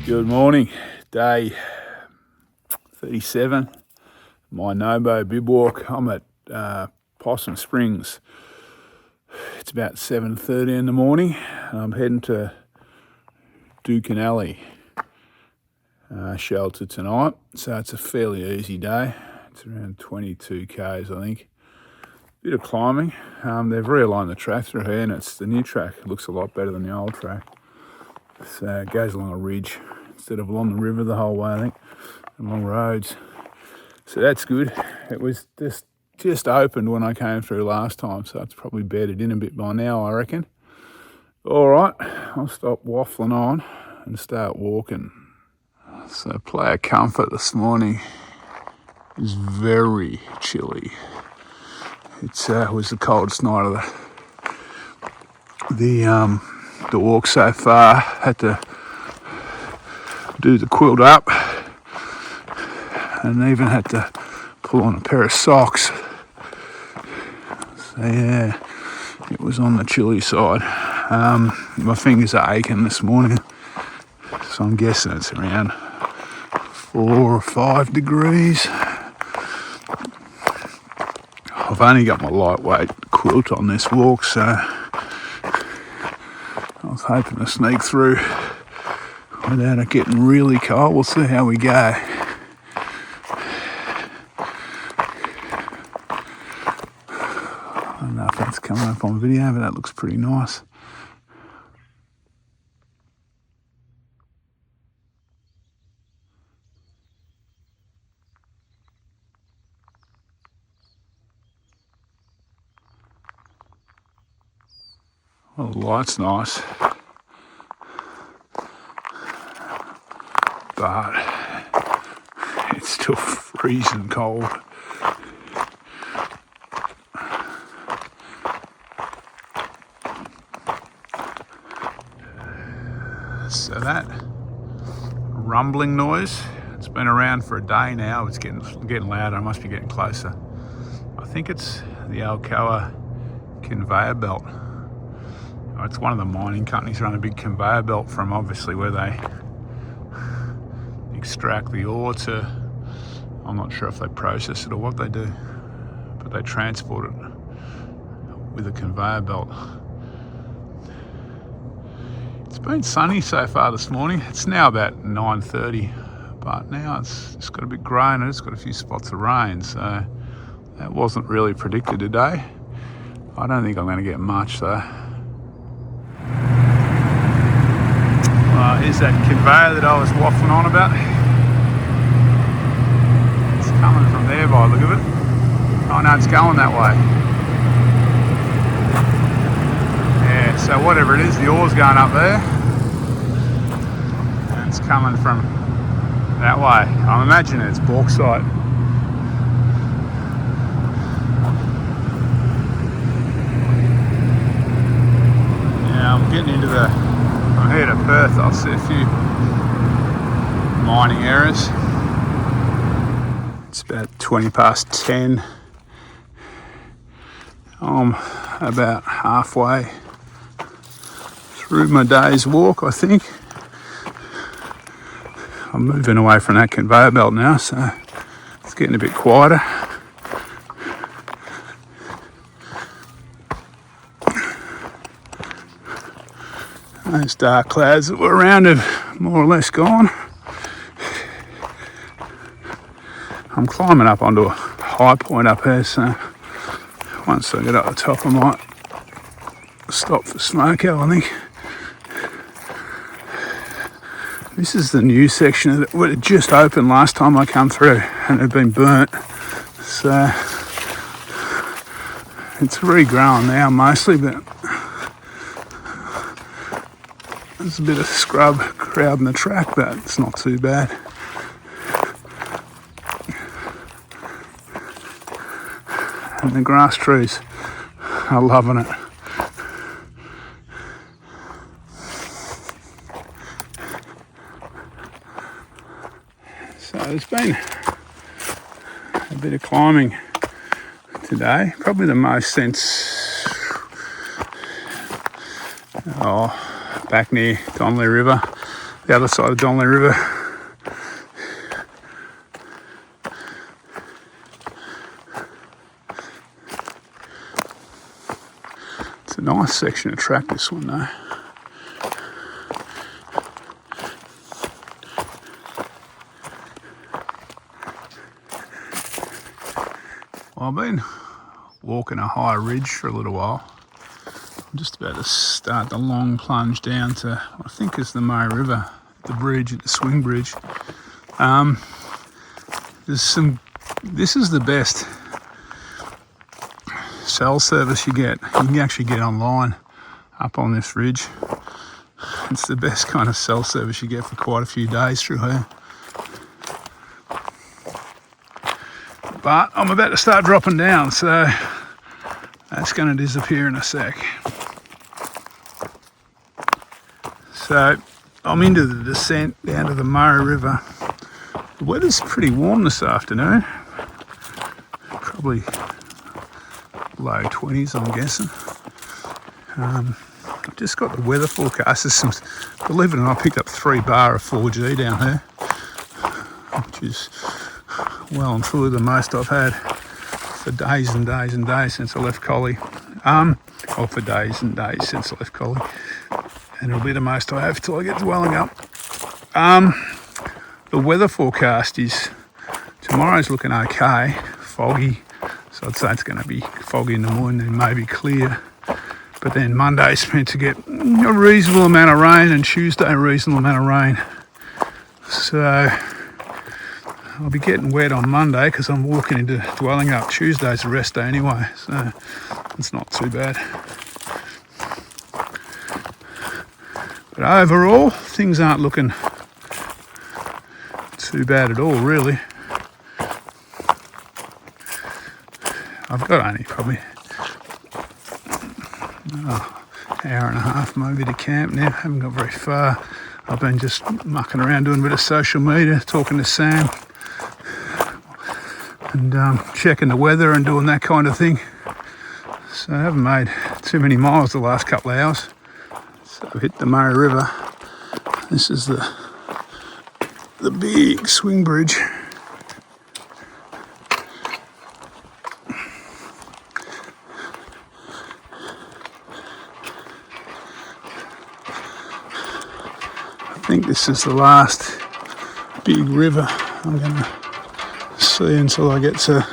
Good morning, day 37, my Nobo bib walk. I'm at Possum Springs. It's about 7:30 in the morning. I'm heading to Dookanelly Shelter tonight, so it's a fairly easy day. It's around 22 k's, I think. Bit of climbing. They've realigned the track through here, and it's the new track. It looks a lot better than the old track. So it goes along a ridge instead of along the river the whole way, I think, along roads. So that's good. It was just opened when I came through last time, so it's probably bedded in a bit by now, I reckon. All right, I'll stop waffling on and start walking. So player comfort this morning is very chilly. It was the coldest night of the walk so far. Had to do the quilt up and even had to pull on a pair of socks. So yeah, it was on the chilly side. My fingers are aching this morning, so I'm guessing it's around 4 or 5 degrees. I've only got my lightweight quilt on this walk, so I was hoping to sneak through without it getting really cold. We'll see how we go. I don't know if that's coming up on video, but that looks pretty nice. Well, the light's nice, but it's still freezing cold. So that rumbling noise, it's been around for a day now. It's getting louder. I must be getting closer. I think it's the Alcoa conveyor belt. It's one of the mining companies run a big conveyor belt from obviously where they extract the ore to, I'm not sure if they process it or what they do, but they transport it with a conveyor belt. It's been sunny so far this morning. It's now about 9:30, but now it's just got a bit grey and it's got a few spots of rain, so that wasn't really predicted today. I don't think I'm going to get much though. Here's that conveyor that I was waffling on about. It's coming from there by the look of it. Oh no, it's going that way. Yeah, so whatever it is, the ore's going up there. And it's coming from that way. I'm imagining it's bauxite. Yeah, I'm getting into I'm here to Perth. I'll see a few mining areas. It's about 20 past 10. I'm about halfway through my day's walk, I think. I'm moving away from that conveyor belt now, so it's getting a bit quieter. Those dark clouds that were around have more or less gone. I'm climbing up onto a high point up here, so once I get up the top I might stop for smoke out, I think. This is the new section that it just opened last time I come through and it had been burnt. So it's regrowing now mostly, but there's a bit of scrub crowding the track, but it's not too bad. And the grass trees are loving it. So there's been a bit of climbing today, probably the most since back near Dookanelly River. the other side of Dookanelly River. It's a nice section of track, this one though. Well, I've been walking a high ridge for a little while. I'm just about to start the long plunge down to what I think is the Murray River, the bridge, the swing bridge. This is the best cell service you get. You can actually get online up on this ridge. It's the best kind of cell service you get for quite a few days through here. But I'm about to start dropping down, so that's going to disappear in a sec. So I'm into the descent down to the Murray River. The weather's pretty warm this afternoon, probably low 20s I'm guessing. I've just got the weather forecast. Believe it or not, I picked up 3 bar of 4G down here, which is well and truly the most I've had for days and days and days since I left Collie. Or for days and days since I left Collie. And it'll be the most I have till I get to Wellingup. The weather forecast is tomorrow's looking okay, foggy. So I'd say it's going to be foggy in the morning and maybe clear. But then Monday's meant to get a reasonable amount of rain and Tuesday a reasonable amount of rain. So I'll be getting wet on Monday because I'm walking into Wellingup. Tuesday's a rest day anyway, so it's not too bad. But overall, things aren't looking too bad at all, really. I've got only probably an hour and a half maybe to camp now. Haven't got very far. I've been just mucking around doing a bit of social media, talking to Sam, and checking the weather and doing that kind of thing. So I haven't made too many miles the last couple of hours. So I've hit the Murray River. This is the big swing bridge. I think this is the last big river I'm going to see until I get to,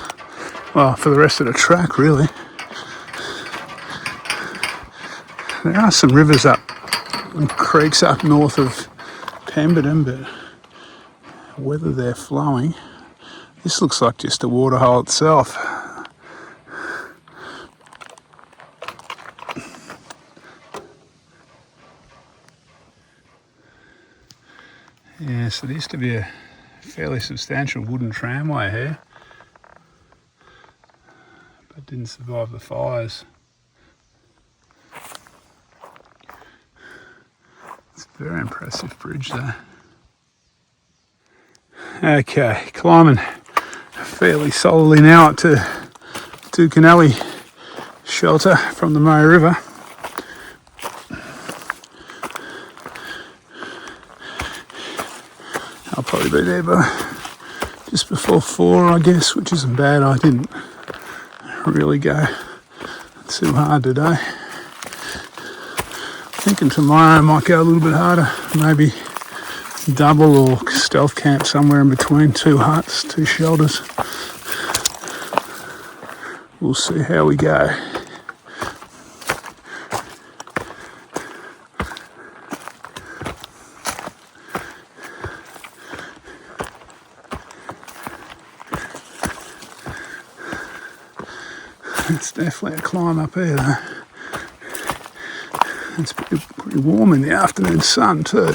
well, for the rest of the track really. There are some rivers up and creeks up north of Pemberton, but whether they're flowing, this looks like just a waterhole itself. Yeah, so there used to be a fairly substantial wooden tramway here, but didn't survive the fires. It's a very impressive bridge there. Okay, climbing fairly solidly now up to Dookanelly Shelter from the Murray River. I'll probably be there by just before 4, I guess, which isn't bad. I didn't really go too hard today. Thinking tomorrow I might go a little bit harder, maybe double or stealth camp somewhere in between 2 huts, 2 shelters. We'll see how we go. It's definitely a climb up here though. It's pretty warm in the afternoon sun too.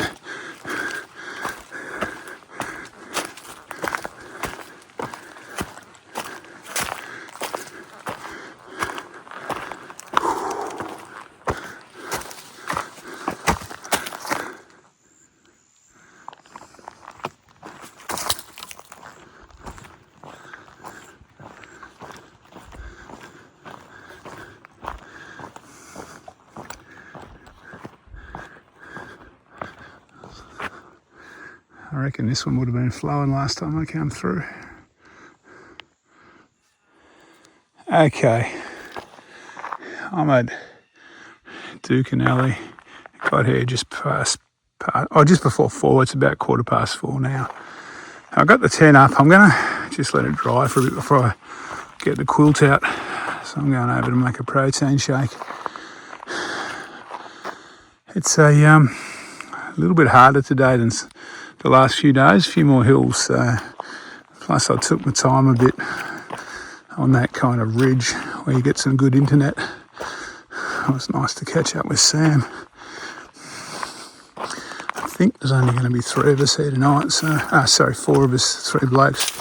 I reckon this one would have been flowing last time I came through. Okay, I'm at Dookanelly. Got here just just before 4. It's about 4:15 now. I got the tent up. I'm gonna just let it dry for a bit before I get the quilt out. So I'm going over to make a protein shake. It's a little bit harder today than the last few days. A few more hills. Plus I took my time a bit on that kind of ridge where you get some good internet. It was nice to catch up with Sam. I think there's only going to be 3 of us here tonight. So, 4 of us, 3 blokes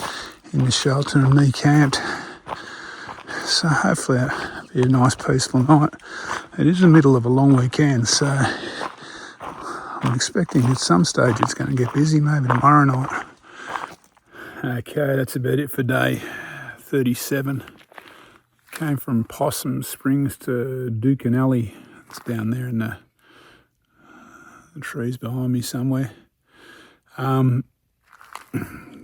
in the shelter and me camped. So hopefully it'll be a nice peaceful night. It is the middle of a long weekend, so I'm expecting at some stage it's going to get busy, maybe tomorrow night. Okay, that's about it for day 37. Came from Possum Springs to Dookanelly. It's down there in the trees behind me somewhere.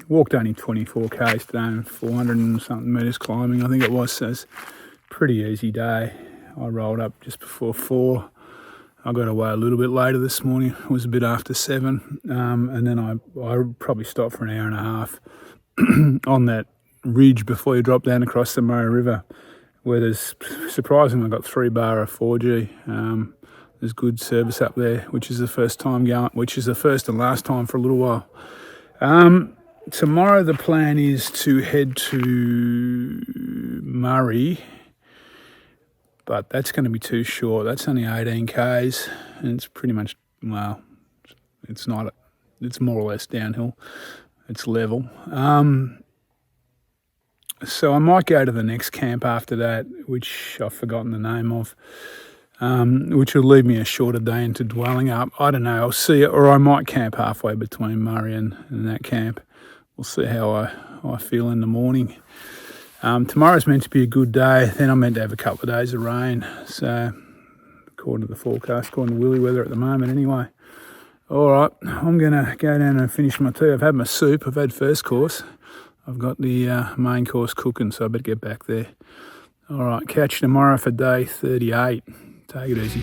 Walked only 24 k's today and 400 and something metres climbing, I think it was. So it's a pretty easy day. I rolled up just before 4. I got away a little bit later this morning. It was a bit after 7. And then I probably stopped for an hour and a half on that ridge before you drop down across the Murray River, where there's, surprisingly, I got 3 bar of 4G. There's good service up there, which is the first and last time for a little while. Tomorrow the plan is to head to Murray, but that's going to be too short. That's only 18 k's, and it's pretty much, well, it's not, it's more or less downhill. It's level. So I might go to the next camp after that, which I've forgotten the name of, which will leave me a shorter day into dwelling up. I don't know, I'll see it, or I might camp halfway between Murray and that camp. We'll see how I feel in the morning. Tomorrow's meant to be a good day. Then I'm meant to have a couple of days of rain. So, according to the forecast, according to Willy weather at the moment anyway. All right, I'm going to go down and finish my tea. I've had my soup. I've had first course. I've got the main course cooking, so I better get back there. All right, catch you tomorrow for day 38. Take it easy.